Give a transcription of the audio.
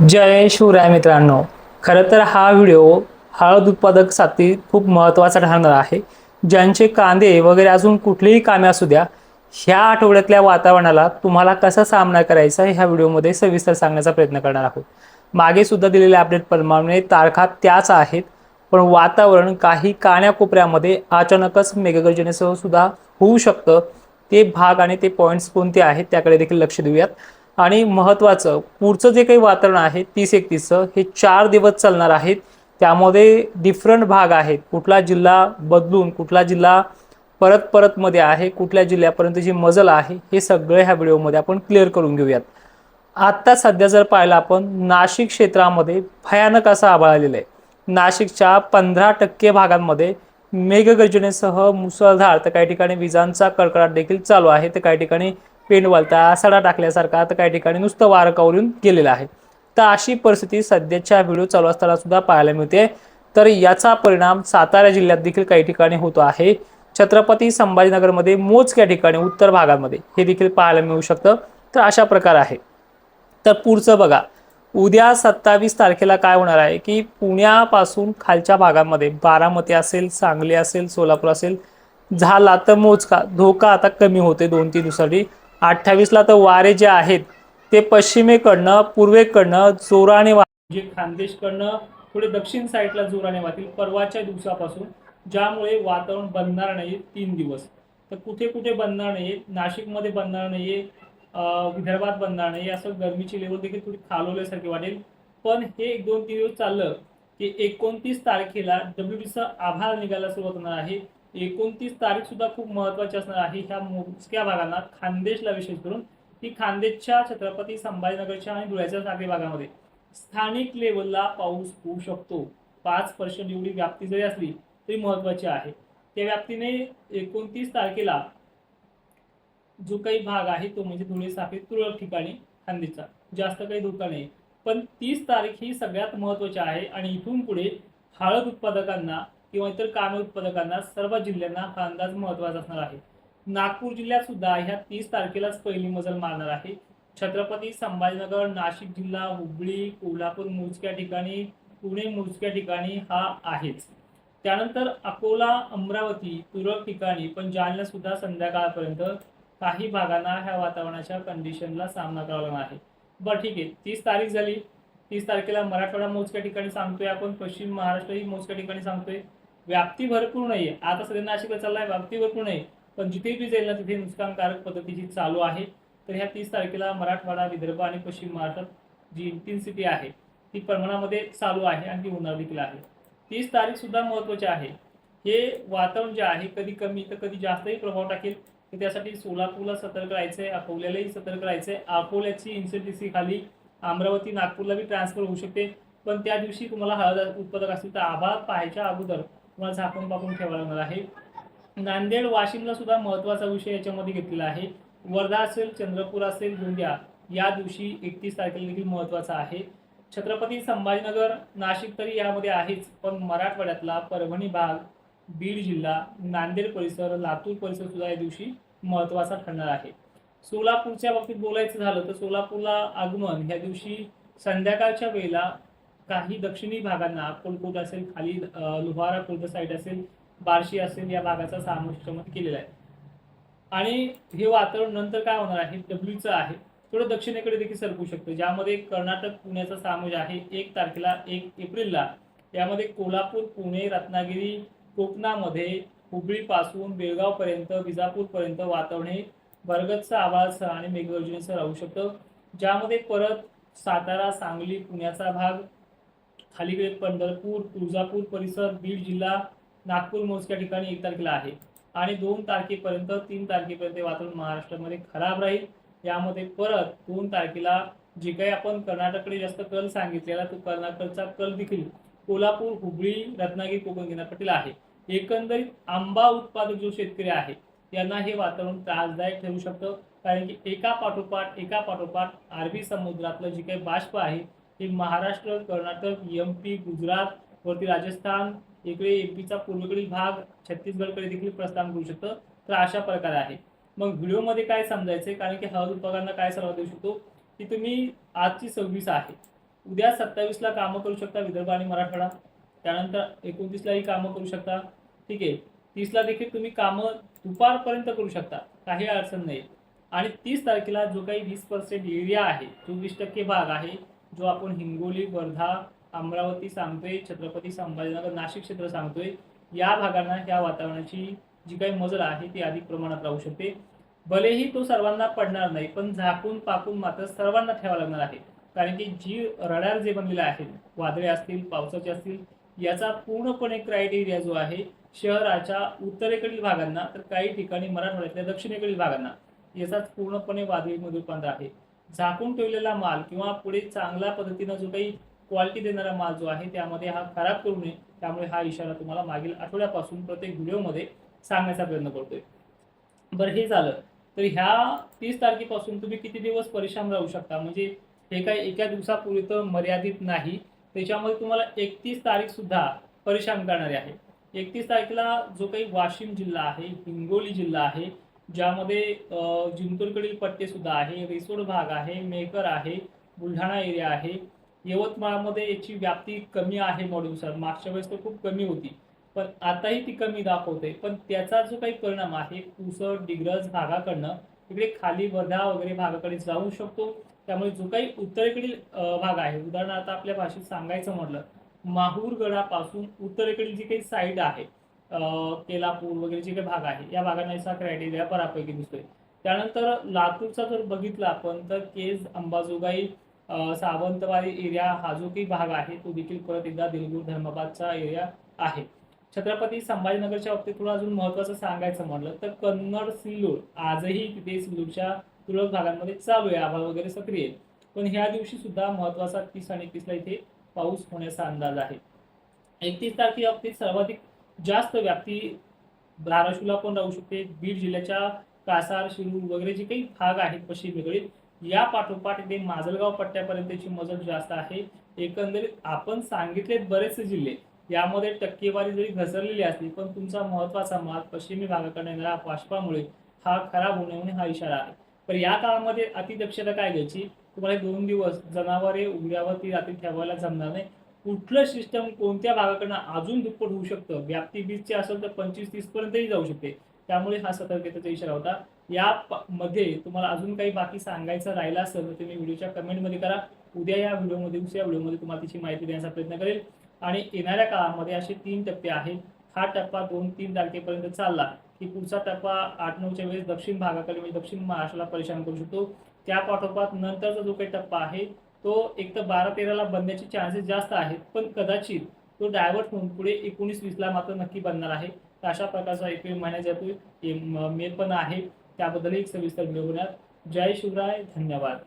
जय शिवराय मित्रांनो. खरं तर हा व्हिडिओ हळद उत्पादकासाठी खूप महत्त्वाचा ठरणार आहे. ज्यांचे कांदे वगैरे अजून कुठलीही कामे असू द्या, ह्या आठवड्यातल्या वातावरणाला तुम्हाला कसा सामना करायचा ह्या व्हिडिओमध्ये सविस्तर सांगण्याचा प्रयत्न करणार आहोत. मागे सुद्धा दिलेल्या अपडेट प्रमाणे तारखा त्याच आहेत, पण वातावरण काही कान्याकोपऱ्यामध्ये अचानकच मेघगर्जनेसह सुद्धा होऊ शकतं. ते भाग आणि ते पॉईंट्स कोणते आहेत त्याकडे देखील लक्ष देऊयात. आणि महत्त्वाचं पुढचं जे काही वातावरण आहे 30-31 हे 4 दिवस चालणार आहेत. त्यामध्ये डिफरंट भाग आहेत. कुठला जिल्हा बदलून कुठला जिल्हा परत परत मध्ये आहे, कुठल्या जिल्ह्यापर्यंतची मजल आहे, हे सगळे ह्या व्हिडिओमध्ये आपण क्लिअर करून घेऊयात. आता सध्या जर पाहिलं आपण नाशिक क्षेत्रामध्ये भयानक असा आभाळ आलेला आहे. नाशिकच्या 15% भागांमध्ये मेघगर्जनेसह मुसळधार तर काही ठिकाणी विजांचा कडकडाट देखील चालू आहे. तर काही ठिकाणी पेंडवलता सडा टाकल्यासारखा तर काही ठिकाणी नुसतं वारं कावरून गेलेलं आहे. तर अशी परिस्थिती सध्याच्या व्हिडिओ चालू असताना सुद्धा पाहायला मिळते. तर याचा परिणाम सातारा जिल्ह्यात देखील काही ठिकाणी होतो आहे. छत्रपती संभाजीनगरमध्ये मोजक्या ठिकाणी उत्तर भागामध्ये हे देखील पाहायला मिळू शकतं. तर अशा प्रकार आहे. तर पुढचं बघा, उद्या 27 तारखेला काय होणार आहे की पुण्यापासून खालच्या भागामध्ये बारामती असेल, सांगली असेल, सोलापूर असेल, झाला तर मोजका धोका आता कमी होते 2-3 दिवसांनी. 28ला तर वारे जे आहेत ते पश्चिमेकडनं पूर्वेकडनं जोराने म्हणजे खानदेशकडनं पुढे दक्षिण साईडला जोराने वाहतील परवाच्या दिवसापासून, ज्यामुळे वातावरण बनणार नाही 3 दिवस. तर कुठे कुठे बनणार नाही, नाशिकमध्ये बनणार नाहीये, विदर्भात बनणार नाही, असं गरमीची लेवल देखील थोडी खालवल्यासारखी वाटेल. पण हे 1-2-3 दिवस चाललं की 29 तारखेला डब्ल्यूटीचा आभार निघायला सुरुवात होणार आहे. 29 तारीख सुद्धा खूप महत्वाची असणार आहे ह्या मोजक्या भागांना, खानदेशला विशेष करून. की खानदेशच्या, छत्रपती संभाजीनगरच्या आणि धुळ्याच्या सागरी भागामध्ये स्थानिक लेवलला पाऊस होऊ शकतो. 5% एवढी व्याप्ती जरी असली तरी महत्वाची आहे. त्या व्याप्तीने 29 तारखेला जो काही भाग आहे तो म्हणजे धुळे, साखळी, तुरळक ठिकाणी खानदेशचा जास्त काही धोका नाही. पण 30 तारीख ही सगळ्यात महत्वाची आहे आणि इथून पुढे हळद उत्पादकांना किंवा इतर कामे उत्पादकांना सर्व जिल्ह्यांना हा अंदाज महत्वाचा असणार आहे. नागपूर जिल्ह्यात सुद्धा ह्या 30 तारखेलाच पहिली मजल मारणार आहे. छत्रपती संभाजीनगर, नाशिक जिल्हा, हुबळी, कोल्हापूर मोजक्या ठिकाणी, पुणे मोजक्या ठिकाणी हा आहेच. त्यानंतर अकोला, अमरावती तुरळक ठिकाणी, पण जालन्यात सुद्धा संध्याकाळपर्यंत काही भागांना ह्या वातावरणाच्या कंडिशनला सामना करावा लागणार आहे. बरं ठीक आहे, 30 तारीख झाली. 30 तारखेला मराठवाडा मोजक्या ठिकाणी सांगतोय आपण, पश्चिम महाराष्ट्रही मोजक्या ठिकाणी सांगतोय. व्याप्ती भरपूर नाहीये, आता सध्या नाशिकला चाललाय, व्याप्ती भरपूर नाही, पण जिथे बी जाईल ना तिथे नुकसानकारक पद्धतीची चालू आहे. तर ह्या 30 तारखेला मराठवाडा, विदर्भ आणि पश्चिम महाराष्ट्रात जी इंटेन्सिटी आहे ती प्रमाणामध्ये चालू आहे आणि ती होणार देखील आहे. 30 तारीख सुद्धा महत्वाची आहे. हे वातावरण जे आहे कधी कमी तर कधी जास्तही प्रभाव टाकेल. तर त्यासाठी सोलापूरला सतर्क राहायचंय, अकोल्यालाही सतर्क राहायचंय. अकोल्याची इंटेन्सिटी खाली अमरावती, नागपूरला बी ट्रान्सफर होऊ शकते. पण त्या दिवशी तुम्हाला हळद उत्पादक असतील तर आभाळ पाहायच्या अगोदर तुम्हाला झाकून पाकून ठेवावं लागणार आहे. नांदेड, वाशिमला सुद्धा महत्वाचा विषय याच्यामध्ये घेतलेला आहे. वर्धा असेल, चंद्रपूर असेल, गोंदिया या दिवशी 31 तारखेला देखील महत्वाचा आहे. छत्रपती संभाजीनगर, नाशिक तरी यामध्ये आहेच, पण मराठवाड्यातला परभणी भाग, बीड जिल्हा, नांदेड परिसर, लातूर परिसर सुद्धा या दिवशी महत्वाचा ठरणार आहे. सोलापूरच्या बाबतीत बोलायचं झालं तर सोलापूरला आगमन ह्या दिवशी संध्याकाळच्या वेळेला काही दक्षिणी भागांना, अक्कलकोट असेल, खाली लोहारा खुर्द साईड असेल, बार्शी असेल, या भागाचा समावेश केलेला आहे. आणि हे वातावरण नंतर काय होणार आहे, डब्ल्यूचं आहे, थोडं दक्षिणेकडे देखील सरकू शकतं, ज्यामध्ये कर्नाटक, पुण्याचा समावेश आहे. 1 तारखेला, 1 एप्रिलला यामध्ये कोल्हापूर, पुणे, रत्नागिरी, कोकणामध्ये हुबळीपासून बेळगावपर्यंत, विजापूरपर्यंत वातावरण हे भरगच्च आभाळासह आणि मेघगर्जनेसह राहू शकतं. ज्यामध्ये परत सातारा, सांगली, पुण्याचा भाग, खालीकडे पंढरपूर, तुळजापूर परिसर, बीड जिल्हा, नागपूर मोजक्या ठिकाणी 1 तारखेला आहे. आणि 2 तारखेपर्यंत, 3 तारखेपर्यंत वातावरण महाराष्ट्रामध्ये खराब राहील. यामध्ये परत 2 तारखेला जे काही आपण कर्नाटककडे जास्त कल सांगितलेला तो कर्नाटकचा कल देखील कोल्हापूर, हुबळी, रत्नागिरी, कोकण किनारपट्टीला आहे. एकंदरीत आंबा उत्पादक जो शेतकरी आहे त्यांना हे वातावरण त्रासदायक ठरू शकतं, कारण की एका पाठोपाठ अरबी समुद्रातलं जे काही बाष्प आहे हे महाराष्ट्र, कर्नाटक, एमपी, गुजरात वरती राजस्थान, इकडे एमपीचा पूर्वेकडील भाग, छत्तीसगडकडे देखील प्रस्थान करू शकतं. तर अशा प्रकारे आहे. मग व्हिडिओमध्ये काय समजायचंय, कारण की हळद उत्पादकांना काय सल्ला देऊ शकतो की तुम्ही आजची 26 आहे, उद्या 27ला कामं करू शकता विदर्भ आणि मराठवाडा, त्यानंतर 29लाही कामं करू शकता. ठीक आहे, 30ला देखील तुम्ही कामं दुपारपर्यंत करू शकता, काही अडचण नाही. आणि 30 तारखेला जो काही 20% एरिया आहे, जो 20% भाग आहे, जो आपण हिंगोली, वर्धा, अमरावती सांगतोय, छत्रपती संभाजीनगर, नाशिक क्षेत्र सांगतोय, या भागांना ह्या वातावरणाची जी काही मजल आहे ती अधिक प्रमाणात राहू शकते. भलेही तो सर्वांना पडणार नाही, पण झाकून पाकून मात्र सर्वांना ठेवावं लागणार आहे. कारण की जी रडार जे बनलेले आहेत, वादळे असतील, पावसाचे असतील, याचा पूर्णपणे क्रायटेरिया जो आहे शहराच्या उत्तरेकडील भागांना, तर काही ठिकाणी मराठवाड्यातल्या दक्षिणेकडील भागांना, याचाच पूर्णपणे वादळीमध्ये रूपांतर आहे. झाकून ठेवलेला माल किंवा पुढे चांगल्या पद्धतीनं जो काही क्वालिटी देणारा माल जो आहे त्यामध्ये हा खराब करू नये, त्यामुळे हा इशारा तुम्हाला मागील आठवड्यापासून प्रत्येक व्हिडिओमध्ये सांगण्याचा प्रयत्न करतोय. बरं, हे झालं. तर ह्या 30 तारखेपासून तुम्ही किती दिवस परेशान राहू शकता, म्हणजे हे काही एका दिवसापूर्वी मर्यादित नाही, त्याच्यामध्ये तुम्हाला 31 तारीख सुद्धा परेशान करणारे आहे. 31 तारखेला जो काही वाशिम जिल्हा आहे, हिंगोली जिल्हा आहे, ज्यामध्ये जिंतूरकडील पट्टे सुद्धा आहे, रिसोड भाग आहे, मेकर आहे, बुलढाणा एरिया आहे, यवतमाळमध्ये याची व्याप्ती कमी आहे मॉड्यूलनुसार. मागच्या वेळेस तर खूप कमी होती, पण आताही ती कमी दाखवते. पण त्याचा जो काही परिणाम आहे पुसद, डिग्रज भागाकडनं इकडे खाली वर्धा वगैरे भागाकडे जाऊ शकतो. त्यामुळे जो काही उत्तरेकडील भाग आहे, उदाहरणार्थ आपल्या भाषेत सांगायचं म्हटलं, माहूरगडापासून उत्तरेकडील जी काही साईड आहे, केलापूर वगैरे जे काही भाग आहे, या भागांना याचा क्रायटेरिया बऱ्यापैकी दिसतोय. त्यानंतर लातूरचा जर बघितला आपण तर केज, अंबाजोगाई, सावंतवाडी एरिया हा जो काही भाग आहे तो देखील परत एकदा देगलूर, धर्माबादचा एरिया आहे. छत्रपती संभाजीनगरच्या बाबतीत थोडं अजून महत्त्वाचं सांगायचं म्हटलं तर कन्नड, सिल्लोड आजही तिथे सिल्लोडच्या तुरळक भागांमध्ये चालू आहे, आभाळ वगैरे सक्रिय आहे. पण ह्या दिवशी सुद्धा महत्त्वाचा 30 आणि 31ला इथे पाऊस होण्याचा अंदाज आहे. 31 तारखेच्या बाबतीत सर्वाधिक जास्त व्याप्ती धाराशिवला पण राहू शकते. बीड जिल्ह्याच्या कासार, शिरूर वगैरे जे काही भाग आहेत पश्चिमेकडील, या पाठोपाठ इथे माजलगाव पट्ट्यापर्यंतची मजल जास्त आहे. एकंदरीत आपण सांगितलेत बरेचसे जिल्हे, यामध्ये टक्केवारी जरी घसरलेली असली पण तुमचा महत्त्वाचा माल पश्चिमी भागाकडे येणाऱ्या बाष्पामुळे हा खराब होऊ नये हा इशारा आहे. तर या काळामध्ये अतिदक्षता काय घ्यायची, तुम्हाला 2 दिवस जनावरे उघड्यावरती रात्री ठेवायला जमणार नाही. कुठलं सिस्टम कोणत्या भागाकडनं अजून दुप्पट होऊ शकतं, व्याप्ती 20ची असेल तर 25-30 पर्यंतही जाऊ शकते. त्यामुळे हा सतर्कतेचा इशारा होता. या मध्ये तुम्हाला अजून काही बाकी सांगायचं राहिलं असेल तर तुम्ही व्हिडिओच्या कमेंटमध्ये करा. उद्या या व्हिडिओमध्ये, दुसऱ्या व्हिडिओमध्ये तुम्हाला तिची माहिती देण्याचा प्रयत्न करेल. आणि येणाऱ्या काळामध्ये असे 3 टप्पे आहेत. हा टप्पा 2-3 तारखेपर्यंत चालला की पुढचा टप्पा 8-9च्या वेळेस दक्षिण भागाकडे म्हणजे दक्षिण महाराष्ट्राला परेशान करू शकतो. त्या पाठोपाठ नंतरचा जो काही टप्पा आहे तो एक तर 12-13ला बनण्याचे चान्सेस जास्त आहेत, पण कदाचित तो डायव्हर्ट होऊन पुढे 19-20ला मात्र नक्की बनणार आहे. तर अशा प्रकारचा एप्रिल महिन्यात जातोय, मे पण आहे, त्याबद्दलही एक सविस्तर व्हिडिओ बनवणार. जय शिवराय, धन्यवाद.